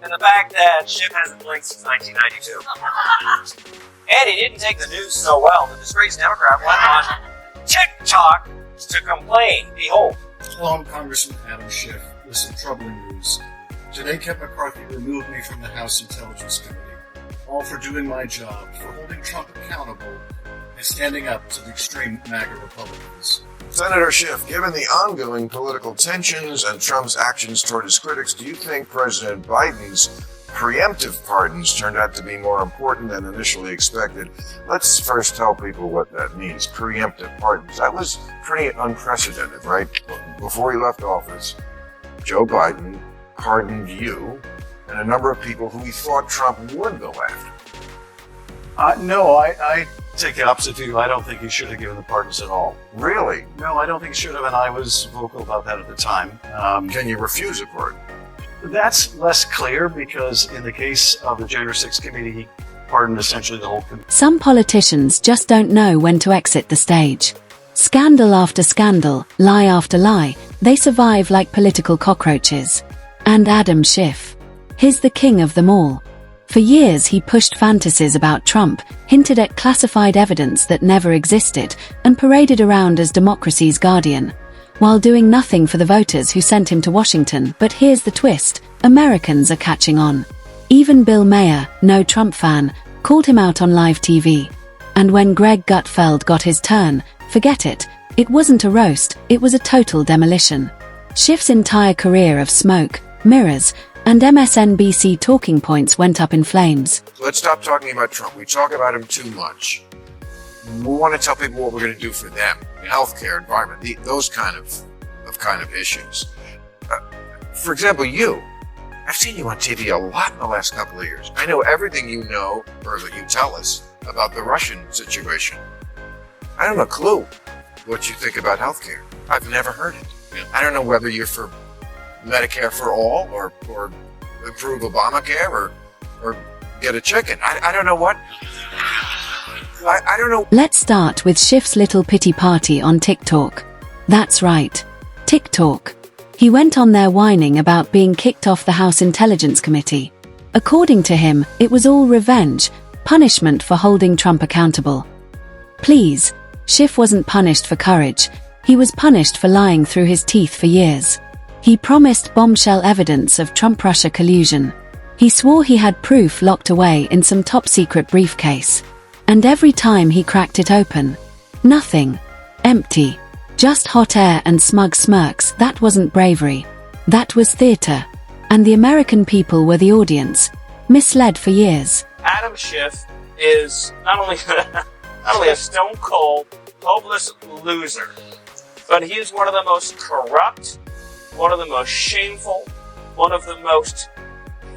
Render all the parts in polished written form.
and the fact that Schiff hasn't blinked since 1992. And he didn't take the news so well. The disgraced Democrat went on TikTok to complain. Behold. Hello, I'm Congressman Adam Schiff with some troubling news. Today, Kevin McCarthy removed me from the House Intelligence Committee, all for doing my job, for holding Trump accountable and standing up to the extreme MAGA Republicans. Senator Schiff, given the ongoing political tensions and Trump's actions toward his critics, do you think President Biden's preemptive pardons turned out to be more important than initially expected? Let's first tell people what that means, preemptive pardons. That was pretty unprecedented, right? Before he left office, Joe Biden pardoned you and a number of people who he thought Trump would go after. No, I take the opposite view. I don't think he should have given the pardons at all. Really? No, I don't think he should have, and I was vocal about that at the time. Can you refuse a pardon? That's less clear because in the case of the January 6th committee, he pardoned essentially the whole committee. Some politicians just don't know when to exit the stage. Scandal after scandal, lie after lie, they survive like political cockroaches. And Adam Schiff. He's the king of them all. For years he pushed fantasies about Trump, hinted at classified evidence that never existed, and paraded around as democracy's guardian, while doing nothing for the voters who sent him to Washington. But here's the twist, Americans are catching on. Even Bill Maher, no Trump fan, called him out on live TV. And when Greg Gutfeld got his turn, forget it, it wasn't a roast, it was a total demolition. Schiff's entire career of smoke, mirrors, and MSNBC talking points went up in flames. Let's stop talking about Trump. We talk about him too much. We want to tell people what we're going to do for them, healthcare, environment, those kind of issues. For example, I've seen you on TV a lot in the last couple of years. I know everything you know, or that you tell us, about the Russian situation. I don't have a clue what you think about healthcare. I've never heard it. I don't know whether you're for Medicare for all, or improve Obamacare, or get a chicken. I don't know what. I don't know. Let's start with Schiff's little pity party on TikTok. That's right, TikTok. He went on there whining about being kicked off the House Intelligence Committee. According to him, it was all revenge, punishment for holding Trump accountable. Please, Schiff wasn't punished for courage. He was punished for lying through his teeth for years. He promised bombshell evidence of Trump-Russia collusion. He swore he had proof locked away in some top-secret briefcase. And every time he cracked it open, nothing. Empty. Just hot air and smug smirks. That wasn't bravery. That was theater. And the American people were the audience, misled for years. Adam Schiff is not only a stone-cold, hopeless loser, but he is one of the most corrupt, one of the most shameful, one of the most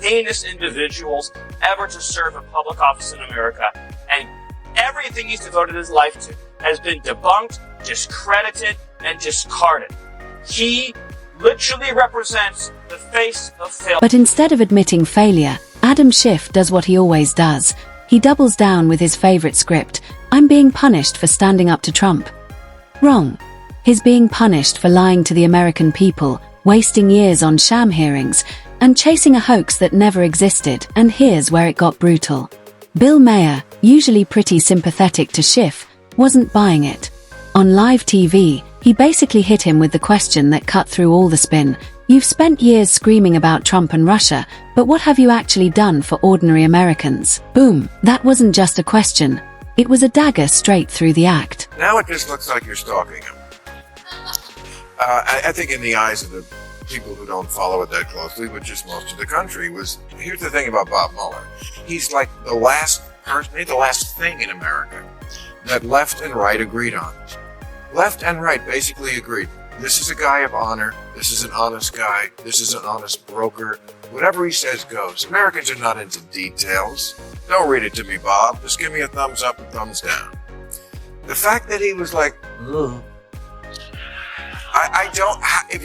heinous individuals ever to serve a public office in America. And everything he's devoted his life to has been debunked, discredited, and discarded. He literally represents the face of failure. But instead of admitting failure, Adam Schiff does what he always does. He doubles down with his favorite script, I'm being punished for standing up to Trump. Wrong. He's being punished for lying to the American people, wasting years on sham hearings, and chasing a hoax that never existed. And here's where it got brutal. Bill Maher, usually pretty sympathetic to Schiff, wasn't buying it. On live TV, he basically hit him with the question that cut through all the spin. You've spent years screaming about Trump and Russia, but what have you actually done for ordinary Americans? Boom. That wasn't just a question. It was a dagger straight through the act. Now it just looks like you're stalking him. I think in the eyes of the people who don't follow it that closely, which is most of the country, here's the thing about Bob Mueller. He's like the last person, maybe the last thing in America that left and right agreed on. Left and right basically agreed. This is a guy of honor. This is an honest guy. This is an honest broker. Whatever he says goes. Americans are not into details. Don't read it to me, Bob. Just give me a thumbs up and thumbs down. The fact that he was like, if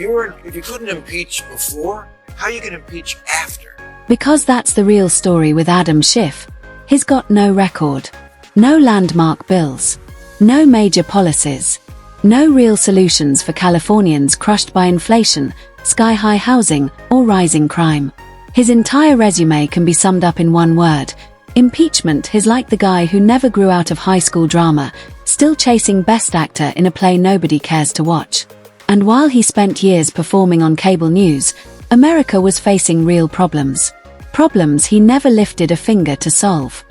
you couldn't impeach before, how you can impeach after? Because that's the real story with Adam Schiff. He's got no record. No landmark bills. No major policies. No real solutions for Californians crushed by inflation, sky-high housing, or rising crime. His entire resume can be summed up in one word: impeachment. He's like the guy who never grew out of high school drama, still chasing Best Actor in a play nobody cares to watch. And while he spent years performing on cable news, America was facing real problems. Problems he never lifted a finger to solve.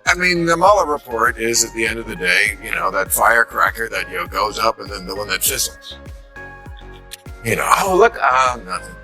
I mean, the Mueller report is, at the end of the day, that firecracker that, goes up and then the one that sizzles. Oh, look, nothing.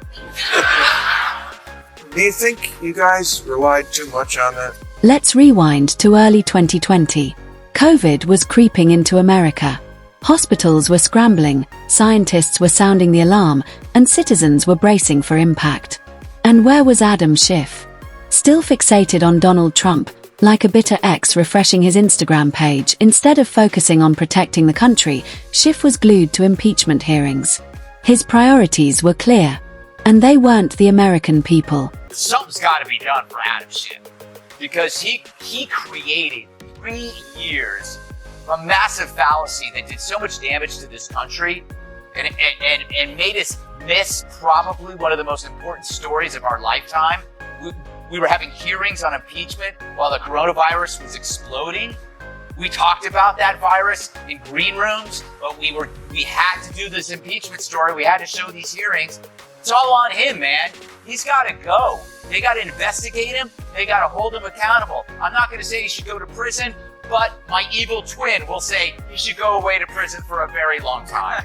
Do you think you guys relied too much on that? Let's rewind to early 2020. COVID was creeping into America. Hospitals were scrambling, scientists were sounding the alarm, and citizens were bracing for impact. And where was Adam Schiff? Still fixated on Donald Trump, like a bitter ex refreshing his Instagram page. Instead of focusing on protecting the country, Schiff was glued to impeachment hearings. His priorities were clear, and they weren't the American people. Something's got to be done for Adam Schiff, because he created 3 years of a massive fallacy that did so much damage to this country and made us miss probably one of the most important stories of our lifetime. We were having hearings on impeachment while the coronavirus was exploding. We talked about that virus in green rooms, but we had to do this impeachment story. We had to show these hearings. It's all on him, man. He's got to go. They got to investigate him. They got to hold him accountable. I'm not going to say he should go to prison, but my evil twin will say he should go away to prison for a very long time.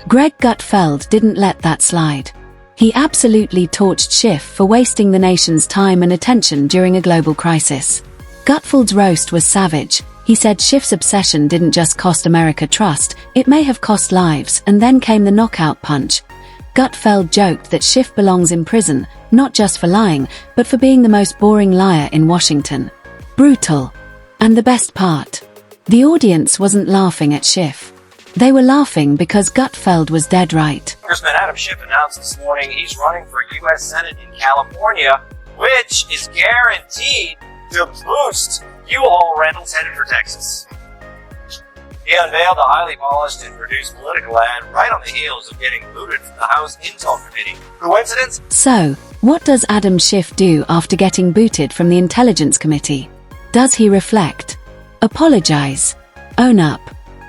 Greg Gutfeld didn't let that slide. He absolutely torched Schiff for wasting the nation's time and attention during a global crisis. Gutfeld's roast was savage. He said Schiff's obsession didn't just cost America trust, it may have cost lives. And then came the knockout punch. Gutfeld joked that Schiff belongs in prison, not just for lying, but for being the most boring liar in Washington. Brutal. And the best part: the audience wasn't laughing at Schiff. They were laughing because Gutfeld was dead right. Congressman Adam Schiff announced this morning he's running for U.S. Senate in California, which is guaranteed to boost U-Haul rentals headed for Texas. He unveiled a highly polished and produced political ad right on the heels of getting booted from the House Intel Committee. Coincidence? So, what does Adam Schiff do after getting booted from the Intelligence Committee? Does he reflect? Apologize? Own up?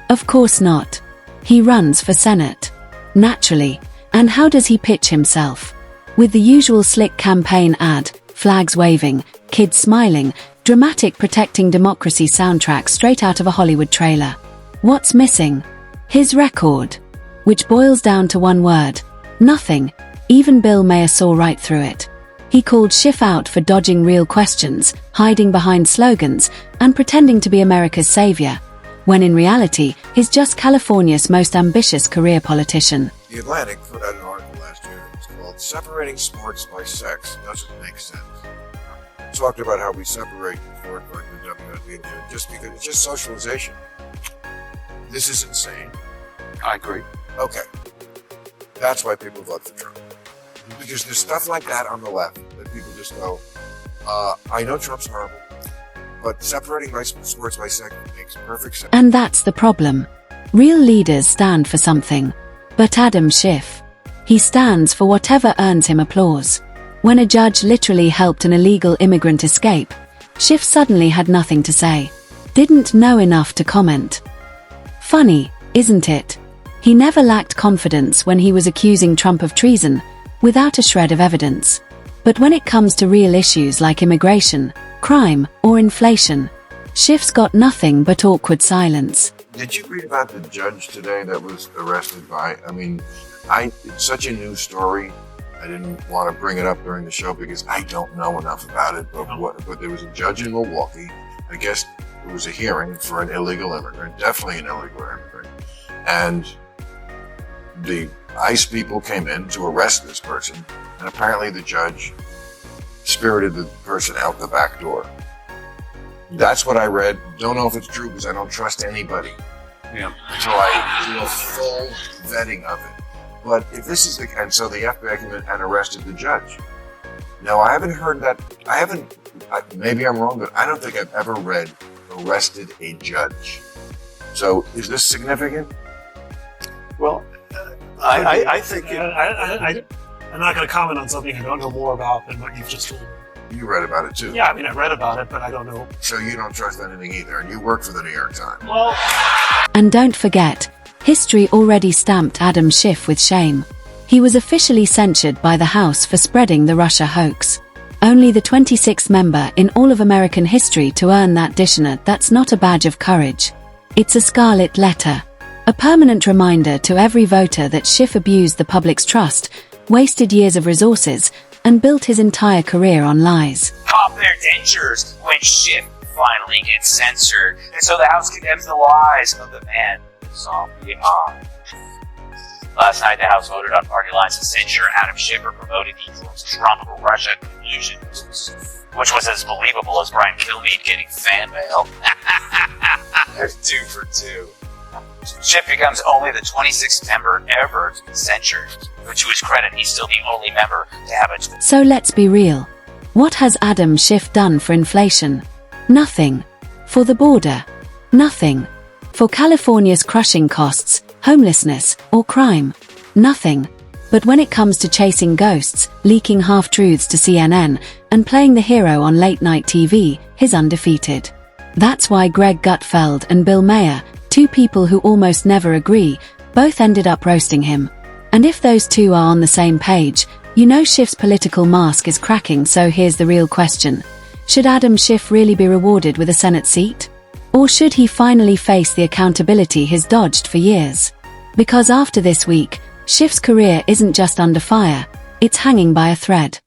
Of course not. He runs for Senate. Naturally. And how does he pitch himself? With the usual slick campaign ad, flags waving, kids smiling, dramatic protecting democracy soundtrack straight out of a Hollywood trailer. What's missing? His record. Which boils down to one word: nothing. Even Bill Maher saw right through it. He called Schiff out for dodging real questions, hiding behind slogans, and pretending to be America's savior, when in reality, he's just California's most ambitious career politician. The Atlantic put out an article last year that was called "Separating Sports by Sex Doesn't Make Sense." It talked about how we separate sport like the WWE just because it's just socialization. This is insane. I agree. Okay. That's why people vote for Trump. Because there's stuff like that on the left that people just go, I know Trump's horrible, but separating sports by sex makes perfect sense. And that's the problem. Real leaders stand for something. But Adam Schiff, he stands for whatever earns him applause. When a judge literally helped an illegal immigrant escape, Schiff suddenly had nothing to say. Didn't know enough to comment. Funny, isn't it? He never lacked confidence when he was accusing Trump of treason, without a shred of evidence. But when it comes to real issues like immigration, crime, or inflation, Schiff's got nothing but awkward silence. Did you read about the judge today that was arrested by, it's such a new story. I didn't want to bring it up during the show because I don't know enough about it, but there was a judge in Milwaukee. I guess it was a hearing for an illegal immigrant, definitely an illegal immigrant. And the ICE people came in to arrest this person, and apparently the judge spirited the person out the back door. That's what I read. Don't know if it's true because I don't trust anybody until I do a full vetting of it. But if this is and so the FBI came in and arrested the judge. Now, I haven't heard that. Maybe I'm wrong, but I don't think I've ever read arrested a judge. So is this significant? Well, I think I'm not going to comment on something I don't know more about than what you've just told me. You read about it too. Yeah, I mean, I read about it, but I don't know. So you don't trust anything either, and you work for the New York Times. Well, And don't forget, history already stamped Adam Schiff with shame. He was officially censured by the House for spreading the Russia hoax. Only the 26th member in all of American history to earn that dishonor. That's not a badge of courage. It's a scarlet letter. A permanent reminder to every voter that Schiff abused the public's trust, wasted years of resources, and built his entire career on lies. Pop their dentures when Schiff finally gets censored, and so the House condemns the lies of the man zombie eye. Last night, the House voted on party lines to censure Adam Schiff for promoting the Trump-Russia collusion, which was as believable as Brian Kilmeade getting fan mail. There's 2 for 2. Schiff becomes only the 26th member ever to be censured, but to his credit, he's still the only member to have a... So let's be real. What has Adam Schiff done for inflation? Nothing. For the border? Nothing. For California's crushing costs, homelessness, or crime? Nothing. But when it comes to chasing ghosts, leaking half-truths to CNN, and playing the hero on late-night TV, he's undefeated. That's why Greg Gutfeld and Bill Maher, 2 people who almost never agree, both ended up roasting him. And if those 2 are on the same page, you know Schiff's political mask is cracking. So here's the real question. Should Adam Schiff really be rewarded with a Senate seat? Or should he finally face the accountability he's dodged for years? Because after this week, Schiff's career isn't just under fire, it's hanging by a thread.